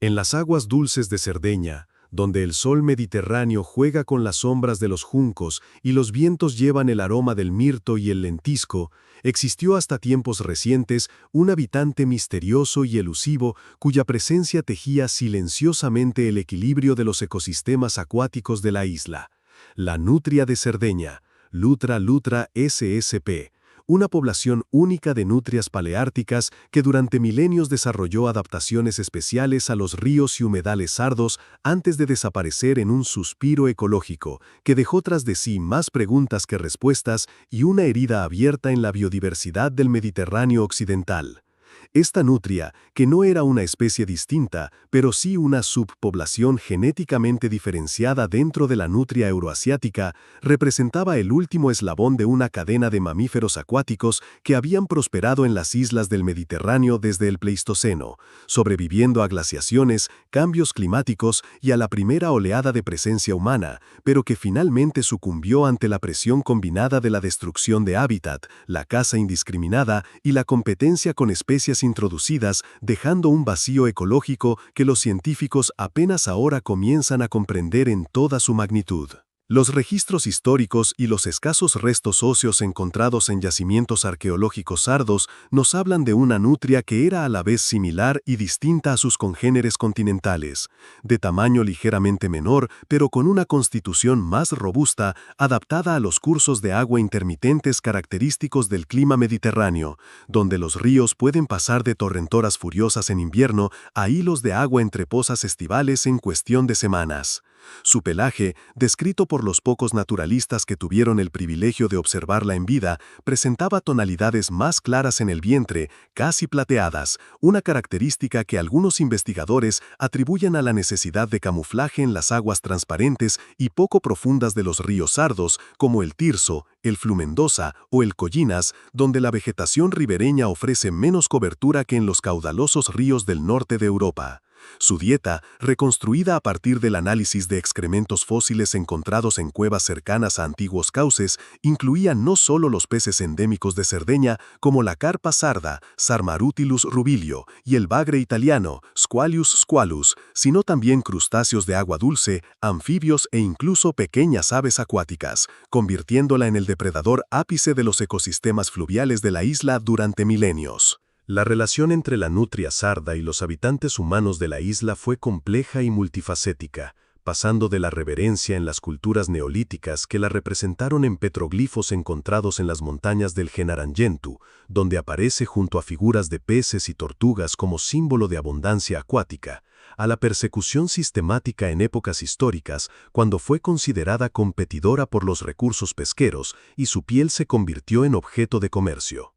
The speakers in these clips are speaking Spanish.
En las aguas dulces de Cerdeña, donde el sol mediterráneo juega con las sombras de los juncos y los vientos llevan el aroma del mirto y el lentisco, existió hasta tiempos recientes un habitante misterioso y elusivo cuya presencia tejía silenciosamente el equilibrio de los ecosistemas acuáticos de la isla. La nutria de Cerdeña, Lutra lutra ssp, una población única de nutrias paleárticas que durante milenios desarrolló adaptaciones especiales a los ríos y humedales sardos antes de desaparecer en un suspiro ecológico que dejó tras de sí más preguntas que respuestas y una herida abierta en la biodiversidad del Mediterráneo occidental. Esta nutria, que no era una especie distinta, pero sí una subpoblación genéticamente diferenciada dentro de la nutria euroasiática, representaba el último eslabón de una cadena de mamíferos acuáticos que habían prosperado en las islas del Mediterráneo desde el Pleistoceno, sobreviviendo a glaciaciones, cambios climáticos y a la primera oleada de presencia humana, pero que finalmente sucumbió ante la presión combinada de la destrucción de hábitat, la caza indiscriminada y la competencia con especies introducidas, dejando un vacío ecológico que los científicos apenas ahora comienzan a comprender en toda su magnitud. Los registros históricos y los escasos restos óseos encontrados en yacimientos arqueológicos sardos nos hablan de una nutria que era a la vez similar y distinta a sus congéneres continentales, de tamaño ligeramente menor, pero con una constitución más robusta, adaptada a los cursos de agua intermitentes característicos del clima mediterráneo, donde los ríos pueden pasar de torrentoras furiosas en invierno a hilos de agua entre pozas estivales en cuestión de semanas. Su pelaje, descrito por los pocos naturalistas que tuvieron el privilegio de observarla en vida, presentaba tonalidades más claras en el vientre, casi plateadas, una característica que algunos investigadores atribuyen a la necesidad de camuflaje en las aguas transparentes y poco profundas de los ríos sardos, como el Tirso, el Flumendosa o el Collinas, donde la vegetación ribereña ofrece menos cobertura que en los caudalosos ríos del norte de Europa. Su dieta, reconstruida a partir del análisis de excrementos fósiles encontrados en cuevas cercanas a antiguos cauces, incluía no solo los peces endémicos de Cerdeña, como la carpa sarda, Sarmarutilus rubilio, y el bagre italiano, Squalius squalus, sino también crustáceos de agua dulce, anfibios e incluso pequeñas aves acuáticas, convirtiéndola en el depredador ápice de los ecosistemas fluviales de la isla durante milenios. La relación entre la nutria sarda y los habitantes humanos de la isla fue compleja y multifacética, pasando de la reverencia en las culturas neolíticas que la representaron en petroglifos encontrados en las montañas del Genaranyentu, donde aparece junto a figuras de peces y tortugas como símbolo de abundancia acuática, a la persecución sistemática en épocas históricas, cuando fue considerada competidora por los recursos pesqueros y su piel se convirtió en objeto de comercio.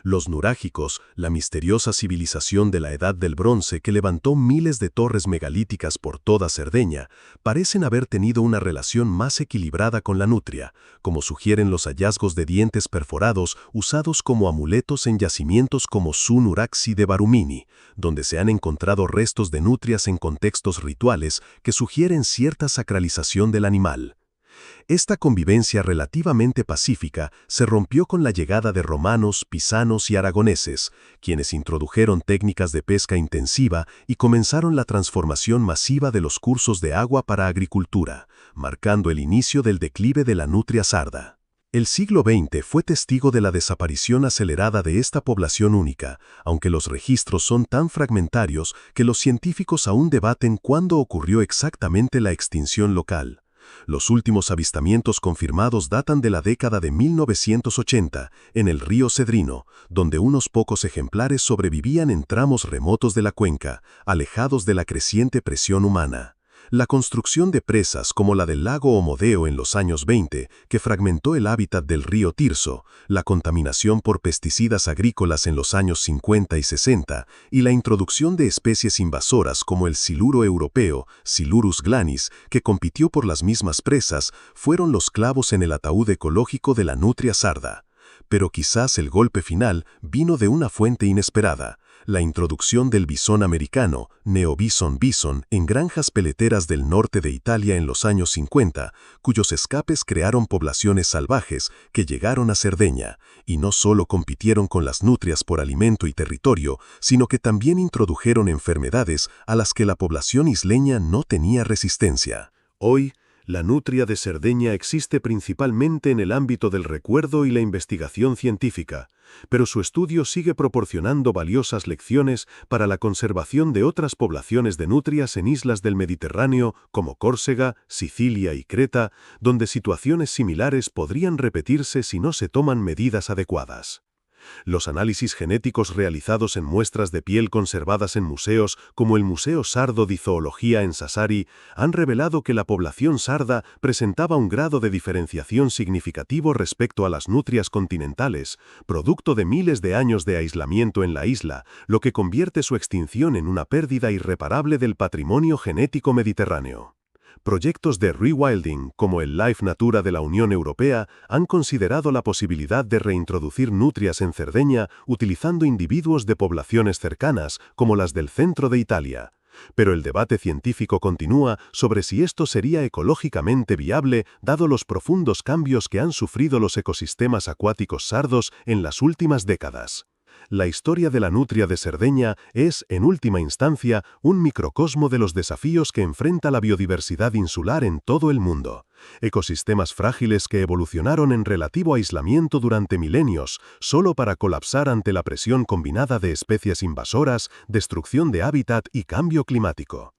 Los nurágicos, la misteriosa civilización de la Edad del Bronce que levantó miles de torres megalíticas por toda Cerdeña, parecen haber tenido una relación más equilibrada con la nutria, como sugieren los hallazgos de dientes perforados usados como amuletos en yacimientos como Su-Nuraxi de Barumini, donde se han encontrado restos de nutrias en contextos rituales que sugieren cierta sacralización del animal. Esta convivencia relativamente pacífica se rompió con la llegada de romanos, pisanos y aragoneses, quienes introdujeron técnicas de pesca intensiva y comenzaron la transformación masiva de los cursos de agua para agricultura, marcando el inicio del declive de la nutria sarda. El siglo XX fue testigo de la desaparición acelerada de esta población única, aunque los registros son tan fragmentarios que los científicos aún debaten cuándo ocurrió exactamente la extinción local. Los últimos avistamientos confirmados datan de la década de 1980, en el río Cedrino, donde unos pocos ejemplares sobrevivían en tramos remotos de la cuenca, alejados de la creciente presión humana. La construcción de presas como la del lago Homodeo en los años 20, que fragmentó el hábitat del río Tirso, la contaminación por pesticidas agrícolas en los años 50 y 60, y la introducción de especies invasoras como el siluro europeo, Silurus glanis, que compitió por las mismas presas, fueron los clavos en el ataúd ecológico de la nutria sarda. Pero quizás el golpe final vino de una fuente inesperada: la introducción del bisón americano, Neobison bison, en granjas peleteras del norte de Italia en los años 50, cuyos escapes crearon poblaciones salvajes que llegaron a Cerdeña, y no solo compitieron con las nutrias por alimento y territorio, sino que también introdujeron enfermedades a las que la población isleña no tenía resistencia. Hoy, la nutria de Cerdeña existe principalmente en el ámbito del recuerdo y la investigación científica, pero su estudio sigue proporcionando valiosas lecciones para la conservación de otras poblaciones de nutrias en islas del Mediterráneo como Córcega, Sicilia y Creta, donde situaciones similares podrían repetirse si no se toman medidas adecuadas. Los análisis genéticos realizados en muestras de piel conservadas en museos como el Museo Sardo di Zoología en Sassari han revelado que la población sarda presentaba un grado de diferenciación significativo respecto a las nutrias continentales, producto de miles de años de aislamiento en la isla, lo que convierte su extinción en una pérdida irreparable del patrimonio genético mediterráneo. Proyectos de rewilding, como el Life Natura de la Unión Europea, han considerado la posibilidad de reintroducir nutrias en Cerdeña utilizando individuos de poblaciones cercanas, como las del centro de Italia. Pero el debate científico continúa sobre si esto sería ecológicamente viable, dado los profundos cambios que han sufrido los ecosistemas acuáticos sardos en las últimas décadas. La historia de la nutria de Cerdeña es, en última instancia, un microcosmo de los desafíos que enfrenta la biodiversidad insular en todo el mundo. Ecosistemas frágiles que evolucionaron en relativo aislamiento durante milenios, solo para colapsar ante la presión combinada de especies invasoras, destrucción de hábitat y cambio climático.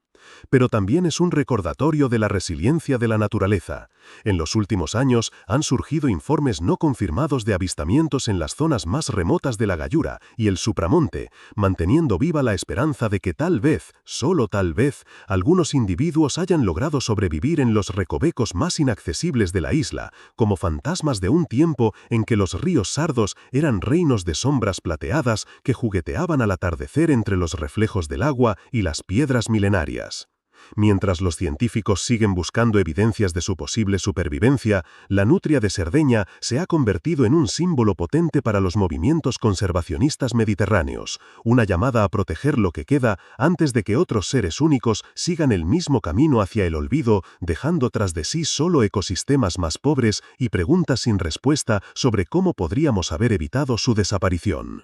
Pero también es un recordatorio de la resiliencia de la naturaleza. En los últimos años han surgido informes no confirmados de avistamientos en las zonas más remotas de la Gallura y el Supramonte, manteniendo viva la esperanza de que tal vez, solo tal vez, algunos individuos hayan logrado sobrevivir en los recovecos más inaccesibles de la isla, como fantasmas de un tiempo en que los ríos sardos eran reinos de sombras plateadas que jugueteaban al atardecer entre los reflejos del agua y las piedras milenarias. Mientras los científicos siguen buscando evidencias de su posible supervivencia, la nutria de Cerdeña se ha convertido en un símbolo potente para los movimientos conservacionistas mediterráneos, una llamada a proteger lo que queda antes de que otros seres únicos sigan el mismo camino hacia el olvido, dejando tras de sí solo ecosistemas más pobres y preguntas sin respuesta sobre cómo podríamos haber evitado su desaparición.